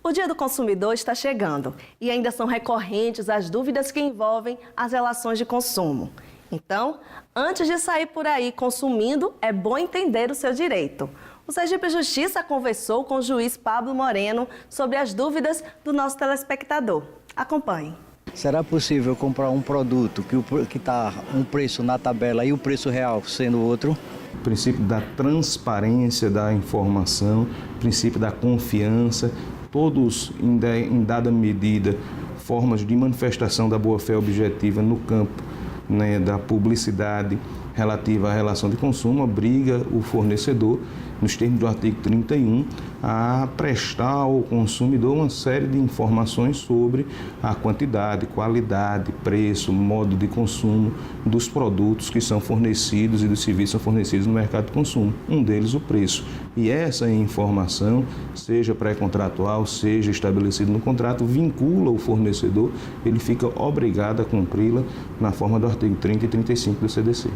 O Dia do Consumidor está chegando e ainda são recorrentes as dúvidas que envolvem as relações de consumo. Então, antes de sair por aí consumindo, é bom entender o seu direito. O Sergipe Justiça conversou com o juiz Pablo Moreno sobre as dúvidas do nosso telespectador. Acompanhe. Será possível comprar um produto que está um preço na tabela e o preço real sendo outro? O princípio da transparência da informação, o princípio da confiança, todos em dada medida formas de manifestação da boa-fé objetiva no campo, né, da publicidade relativa à relação de consumo, obriga o fornecedor, nos termos do artigo 31, a prestar ao consumidor uma série de informações sobre a quantidade, qualidade, preço, modo de consumo dos produtos que são fornecidos e dos serviços que são fornecidos no mercado de consumo. Um deles, o preço. E essa informação, seja pré-contratual, seja estabelecida no contrato, vincula o fornecedor, ele fica obrigado a cumpri-la na forma do artigo 30 e 35 do CDC.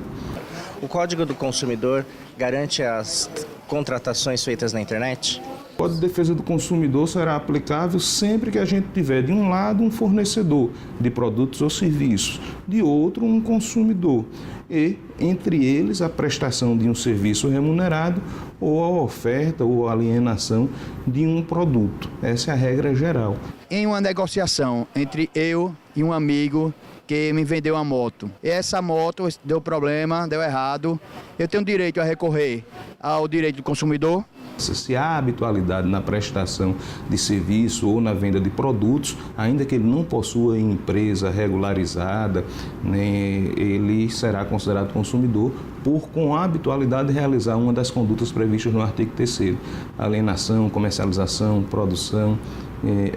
O Código do Consumidor garante as contratações feitas na internet? O Código de Defesa do Consumidor será aplicável sempre que a gente tiver, de um lado, um fornecedor de produtos ou serviços, de outro, um consumidor, e, entre eles, a prestação de um serviço remunerado ou a oferta ou a alienação de um produto. Essa é a regra geral. Em uma negociação entre eu e um amigo que me vendeu uma moto. Essa moto deu problema, deu errado. Eu tenho direito a recorrer ao direito do consumidor. Se há habitualidade na prestação de serviço ou na venda de produtos, ainda que ele não possua empresa regularizada, né, ele será considerado consumidor por, com a habitualidade, realizar uma das condutas previstas no artigo 3º, alienação, comercialização, produção,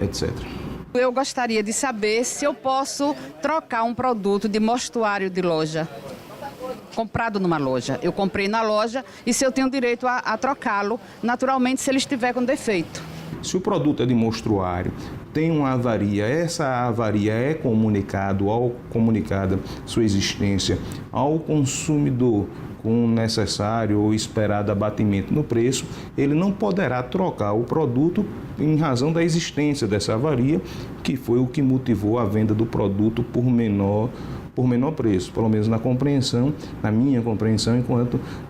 etc. Eu gostaria de saber se eu posso trocar um produto de mostruário de loja, comprado numa loja. Eu comprei na loja e se eu tenho direito a trocá-lo, naturalmente, se ele estiver com defeito. Se o produto é de mostruário, tem uma avaria, essa avaria é comunicada sua existência ao consumidor com o necessário ou esperado abatimento no preço, ele não poderá trocar o produto em razão da existência dessa avaria, que foi o que motivou a venda do produto por menor preço, pelo menos na minha compreensão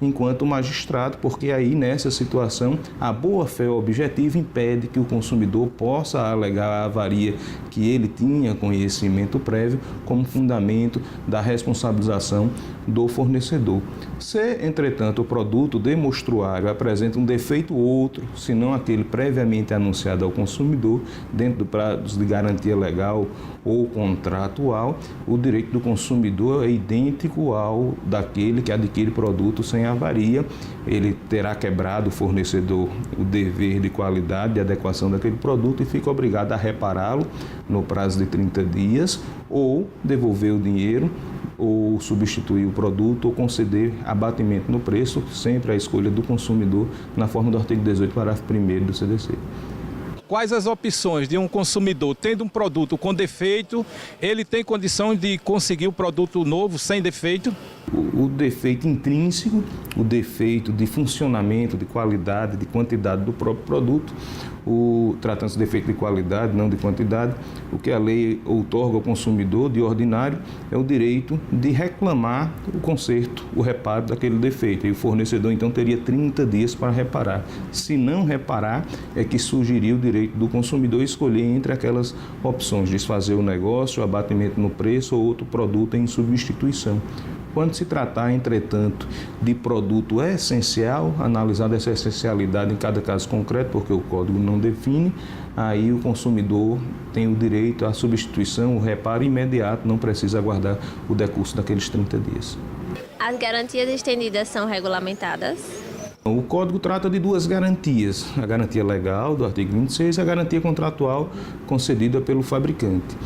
enquanto magistrado, porque aí nessa situação a boa-fé objetiva impede que o consumidor possa alegar a avaria que ele tinha conhecimento prévio como fundamento da responsabilização do fornecedor. Se, entretanto, o produto de mostruário apresenta um defeito outro, senão aquele previamente anunciado ao consumidor, dentro do prazo de garantia legal ou contratual, o direito do consumidor é idêntico ao daquele que adquire produto sem avaria. Ele terá quebrado o fornecedor o dever de qualidade e adequação daquele produto e fica obrigado a repará-lo no prazo de 30 dias ou devolver o dinheiro ou substituir o produto ou conceder abatimento no preço, sempre à escolha do consumidor, na forma do artigo 18, parágrafo 1º do CDC. Quais as opções de um consumidor tendo um produto com defeito, ele tem condição de conseguir o produto novo sem defeito? O defeito intrínseco, o defeito de funcionamento, de qualidade, de quantidade do próprio produto, tratando-se de defeito de qualidade, não de quantidade, o que a lei outorga ao consumidor de ordinário é o direito de reclamar o conserto, o reparo daquele defeito. E o fornecedor então teria 30 dias para reparar. Se não reparar, é que surgiria o direito do consumidor escolher entre aquelas opções, desfazer o negócio, abatimento no preço ou outro produto em substituição. Quando se tratar, entretanto, de produto essencial, analisada essa essencialidade em cada caso concreto, porque o código não define, aí o consumidor tem o direito à substituição, o reparo imediato, não precisa aguardar o decurso daqueles 30 dias. As garantias estendidas são regulamentadas? O Código trata de duas garantias, a garantia legal do artigo 26 e a garantia contratual concedida pelo fabricante.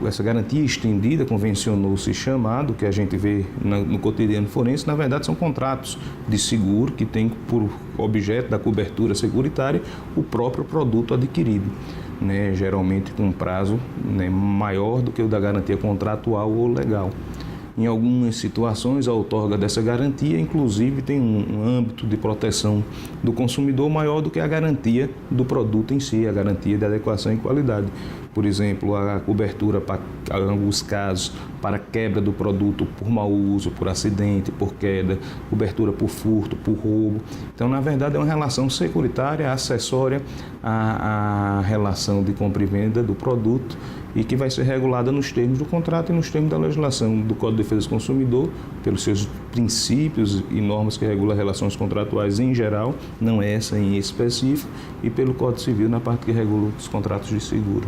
Essa garantia estendida convencionou-se chamado, que a gente vê no cotidiano forense, na verdade são contratos de seguro que tem por objeto da cobertura securitária o próprio produto adquirido, né, geralmente com um prazo, né, maior do que o da garantia contratual ou legal. Em algumas situações, a outorga dessa garantia, inclusive, tem um âmbito de proteção do consumidor maior do que a garantia do produto em si, a garantia de adequação e qualidade. Por exemplo, a cobertura, em alguns casos, para quebra do produto por mau uso, por acidente, por queda, cobertura por furto, por roubo. Então, na verdade, é uma relação securitária, acessória à relação de compra e venda do produto e que vai ser regulada nos termos do contrato e nos termos da legislação do Código de Defesa do Consumidor, pelos seus princípios e normas que regulam relações contratuais em geral, não essa em específico, e pelo Código Civil na parte que regula os contratos de seguro.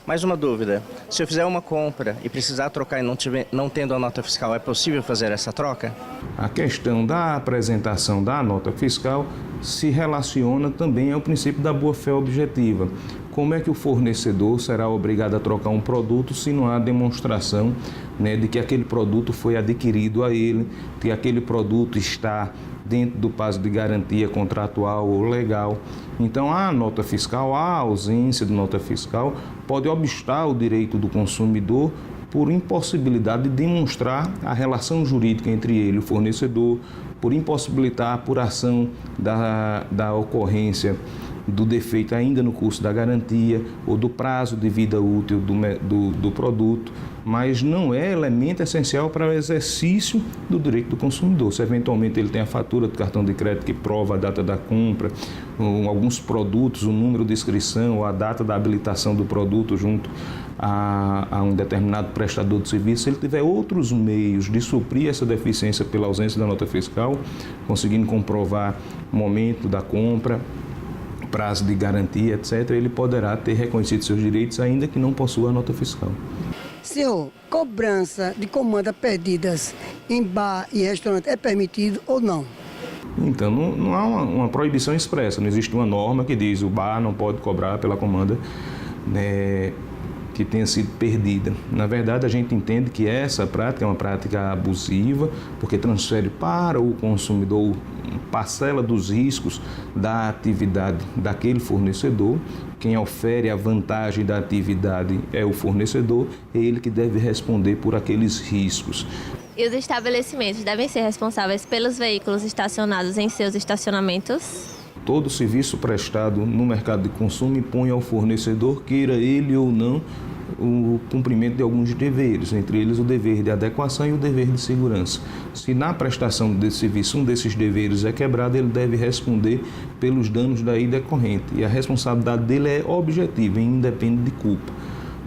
Mais uma dúvida, se eu fizer uma compra e precisar trocar e não tendo a nota fiscal, é possível fazer essa troca? A questão da apresentação da nota fiscal se relaciona também ao princípio da boa-fé objetiva. Como é que o fornecedor será obrigado a trocar um produto se não há demonstração, né, de que aquele produto foi adquirido a ele, que aquele produto está dentro do prazo de garantia contratual ou legal? Então, a nota fiscal, a ausência de nota fiscal pode obstar o direito do consumidor por impossibilidade de demonstrar a relação jurídica entre ele e o fornecedor, por impossibilitar a apuração da ocorrência do defeito ainda no curso da garantia ou do prazo de vida útil do produto, mas não é elemento essencial para o exercício do direito do consumidor. Se eventualmente ele tem a fatura do cartão de crédito que prova a data da compra, alguns produtos, o número de inscrição ou a data da habilitação do produto junto a um determinado prestador de serviço, se ele tiver outros meios de suprir essa deficiência pela ausência da nota fiscal, conseguindo comprovar o momento da compra, prazo de garantia, etc., ele poderá ter reconhecido seus direitos, ainda que não possua a nota fiscal. Senhor, cobrança de comandas perdidas em bar e restaurante é permitido ou não? Então, não há uma proibição expressa, não existe uma norma que diz o bar não pode cobrar pela comanda, né, que tenha sido perdida. Na verdade, a gente entende que essa prática é uma prática abusiva, porque transfere para o consumidor parcela dos riscos da atividade daquele fornecedor. Quem ofere a vantagem da atividade é o fornecedor, é ele que deve responder por aqueles riscos. E os estabelecimentos devem ser responsáveis pelos veículos estacionados em seus estacionamentos? Todo serviço prestado no mercado de consumo impõe ao fornecedor, queira ele ou não, o cumprimento de alguns deveres, entre eles o dever de adequação e o dever de segurança. Se na prestação desse serviço um desses deveres é quebrado, ele deve responder pelos danos daí decorrente. E a responsabilidade dele é objetiva e independe de culpa.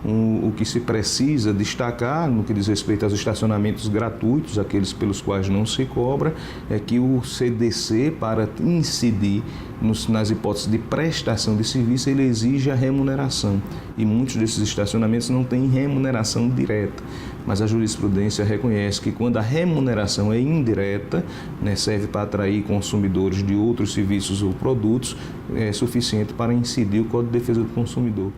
O que se precisa destacar no que diz respeito aos estacionamentos gratuitos, aqueles pelos quais não se cobra, é que o CDC, para incidir nas hipóteses de prestação de serviço, ele exige a remuneração. E muitos desses estacionamentos não têm remuneração direta. Mas a jurisprudência reconhece que quando a remuneração é indireta, né, serve para atrair consumidores de outros serviços ou produtos, é suficiente para incidir o Código de Defesa do Consumidor.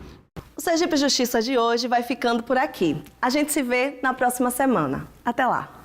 O Sergipe Justiça de hoje vai ficando por aqui. A gente se vê na próxima semana. Até lá!